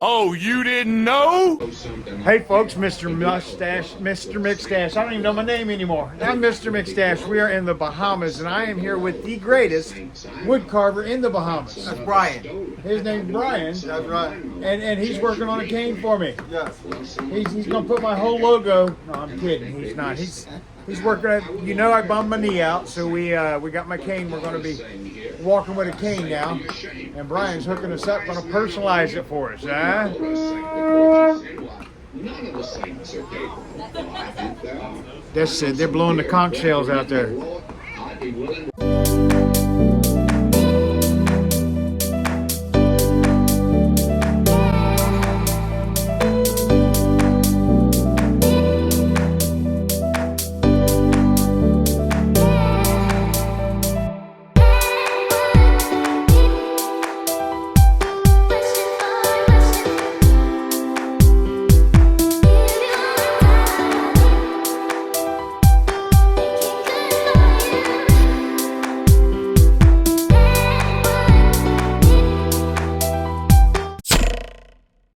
Oh, you didn't know? Hey folks, Mr. McStache. I don't even know my name anymore. I'm Mr. McStache. We are in the Bahamas, and I am here with the greatest wood carver in the Bahamas. That's Brian. His name's Brian. That's right. And he's working on a cane for me. Yes. He's gonna put my whole logo. No, I'm kidding. He's not. He's working at. You know, I bummed my knee out, so we got my cane. We're gonna be walking with a cane now, and Brian's hooking us up. Gonna personalize it for us, huh? That's it. They're blowing the conch shells out there.